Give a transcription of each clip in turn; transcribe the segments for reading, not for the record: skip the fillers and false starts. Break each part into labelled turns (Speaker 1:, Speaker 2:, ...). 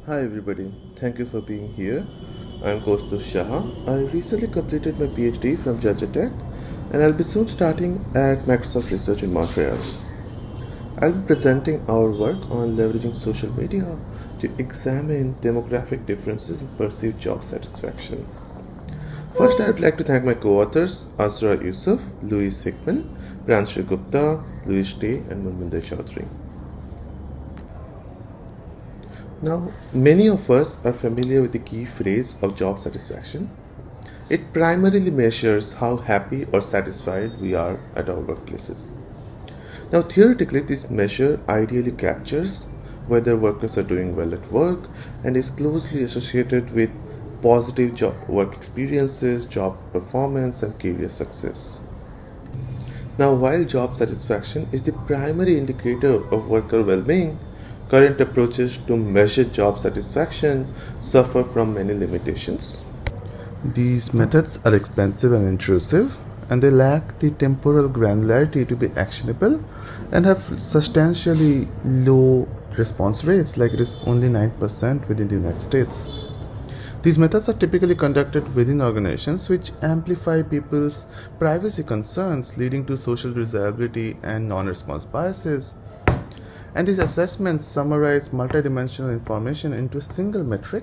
Speaker 1: Hi everybody, thank you for being here. I'm Kaustuv Shah. I recently completed my PhD from Georgia Tech and I'll be soon starting at Microsoft Research in Montreal. I'll be presenting our work on leveraging social media to examine demographic differences in perceived job satisfaction. First, I would like to thank my co-authors Azra Yusuf, Louise Hickman, Pranshu Gupta, Louis Day, and Munminder Chaudhary. Now, many of us are familiar with the key phrase of job satisfaction. It primarily measures how happy or satisfied we are at our workplaces. Now, theoretically, this measure ideally captures whether workers are doing well at work and is closely associated with positive job work experiences, job performance, and career success. Now, while job satisfaction is the primary indicator of worker well being, current approaches to measure job satisfaction suffer from many limitations. These methods are expensive and intrusive, and they lack the temporal granularity to be actionable and have substantially low response rates, like it is only 9% within the United States. These methods are typically conducted within organizations which amplify people's privacy concerns, leading to social desirability and non response biases. And these assessments summarize multidimensional information into a single metric,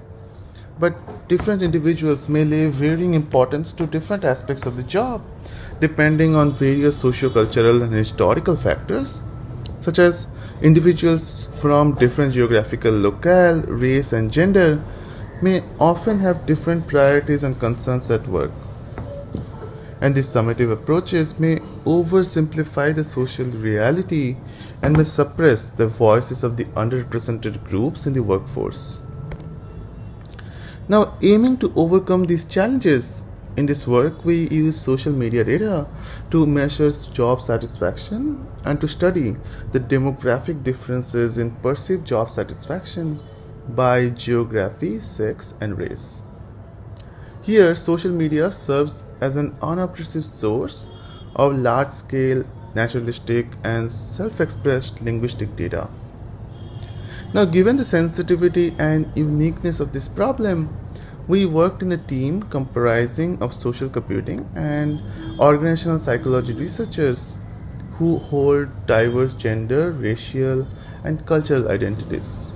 Speaker 1: but different individuals may lay varying importance to different aspects of the job, depending on various sociocultural and historical factors, such as individuals from different geographical locale, race, and gender may often have different priorities and concerns at work. And these summative approaches may oversimplify the social reality and may suppress the voices of the underrepresented groups in the workforce. Now, aiming to overcome these challenges, in this work we use social media data to measure job satisfaction and to study the demographic differences in perceived job satisfaction by geography, sex, and race. Here, social media serves as an unobtrusive source of large-scale, naturalistic, and self-expressed linguistic data. Now, given the sensitivity and uniqueness of this problem, we worked in a team comprising of social computing and organizational psychology researchers who hold diverse gender, racial, and cultural identities.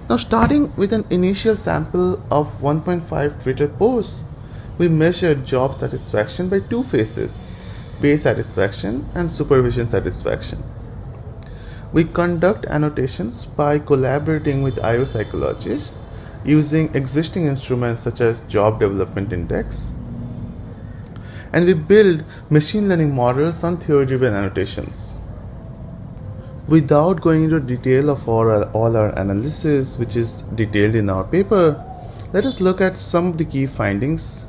Speaker 1: Now, starting with an initial sample of 1.5 Twitter posts, we measured job satisfaction by two facets: pay satisfaction and supervision satisfaction. We conduct annotations by collaborating with IO psychologists using existing instruments such as Job Development Index, and we build machine learning models on theory-driven annotations. Without going into detail of all our analysis, which is detailed in our paper, let us look at some of the key findings.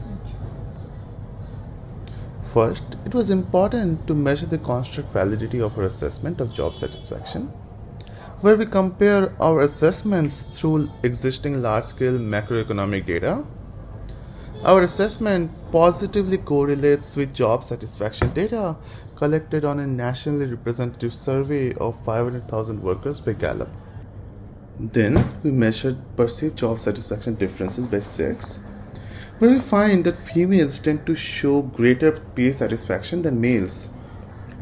Speaker 1: First, it was important to measure the construct validity of our assessment of job satisfaction, where we compare our assessments through existing large-scale macroeconomic data. Our assessment positively correlates with job satisfaction data collected on a nationally representative survey of 500,000 workers by Gallup. Then we measured perceived job satisfaction differences by sex, where we find that females tend to show greater pay satisfaction than males.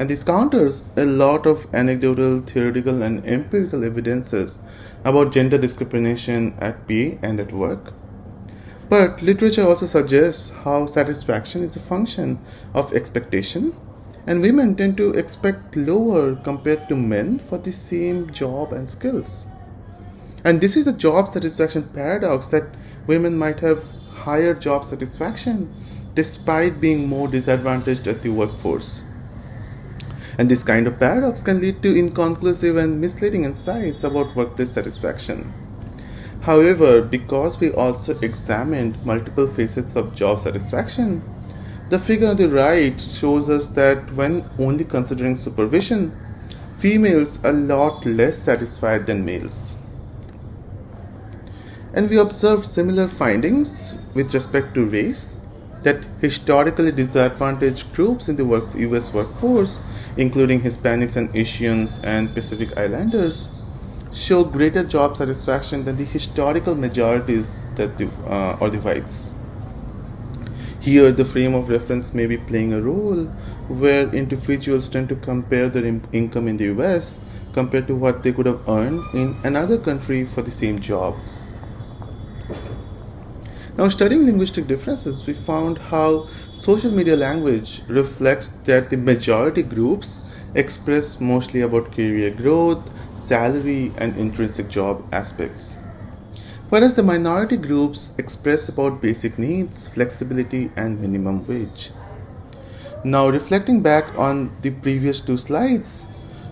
Speaker 1: And this counters a lot of anecdotal, theoretical, and empirical evidences about gender discrimination at pay and at work. But literature also suggests how satisfaction is a function of expectation, and women tend to expect lower compared to men for the same job and skills. And this is a job satisfaction paradox, that women might have higher job satisfaction despite being more disadvantaged at the workforce. And this kind of paradox can lead to inconclusive and misleading insights about workplace satisfaction. However, because we also examined multiple facets of job satisfaction, the figure on the right shows us that when only considering supervision, females are a lot less satisfied than males. And we observed similar findings with respect to race, that historically disadvantaged groups in the US workforce, including Hispanics and Asians and Pacific Islanders, show greater job satisfaction than the historical majorities or the whites. Here, the frame of reference may be playing a role where individuals tend to compare their income in the US compared to what they could have earned in another country for the same job. Now, studying linguistic differences, we found how social media language reflects that the majority groups express mostly about career growth, salary, and intrinsic job aspects, whereas the minority groups express about basic needs, flexibility, and minimum wage. Now, reflecting back on the previous two slides,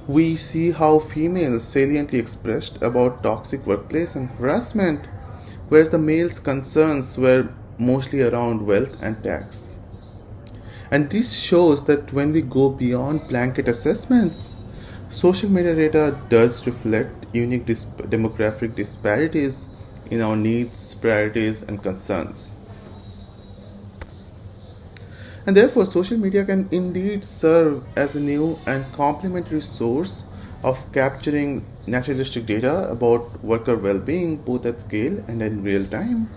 Speaker 1: we see how females saliently expressed about toxic workplace and harassment, whereas the males' concerns were mostly around wealth and tax. And this shows that when we go beyond blanket assessments, social media data does reflect unique demographic disparities in our needs, priorities, and concerns. And therefore, social media can indeed serve as a new and complementary source of capturing naturalistic data about worker well being, both at scale and in real time.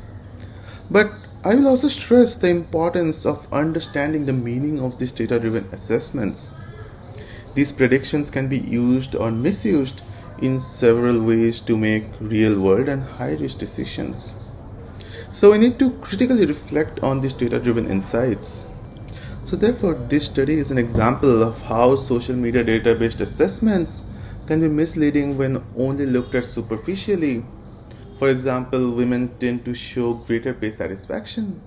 Speaker 1: But I will also stress the importance of understanding the meaning of these data driven assessments. These predictions can be used or misused in several ways to make real world and high risk decisions. So we need to critically reflect on these data driven insights. So, therefore, this study is an example of how social media data based assessments can be misleading when only looked at superficially. For example, women tend to show greater pay satisfaction.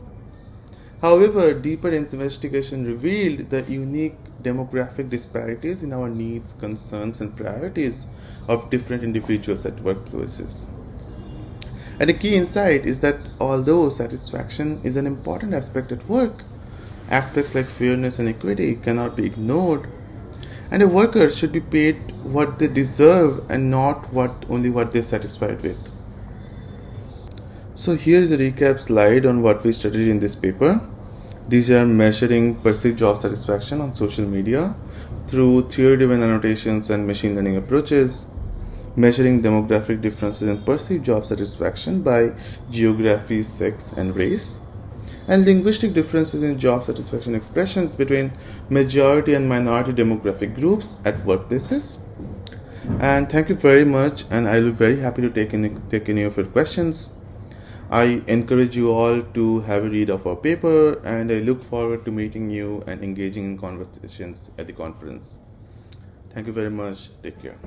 Speaker 1: However, deeper investigation revealed the unique demographic disparities in our needs, concerns, and priorities of different individuals at workplaces. And a key insight is that although satisfaction is an important aspect at work, aspects like fairness and equity cannot be ignored, and a worker should be paid what they deserve and not only what they're satisfied with. So here is a recap slide on what we studied in this paper. These are measuring perceived job satisfaction on social media through theory-driven annotations and machine learning approaches, measuring demographic differences in perceived job satisfaction by geography, sex, and race, and linguistic differences in job satisfaction expressions between majority and minority demographic groups at workplaces. And thank you very much, and I'll be very happy to take any of your questions. I encourage you all to have a read of our paper, and I look forward to meeting you and engaging in conversations at the conference. Thank you very much. Take care.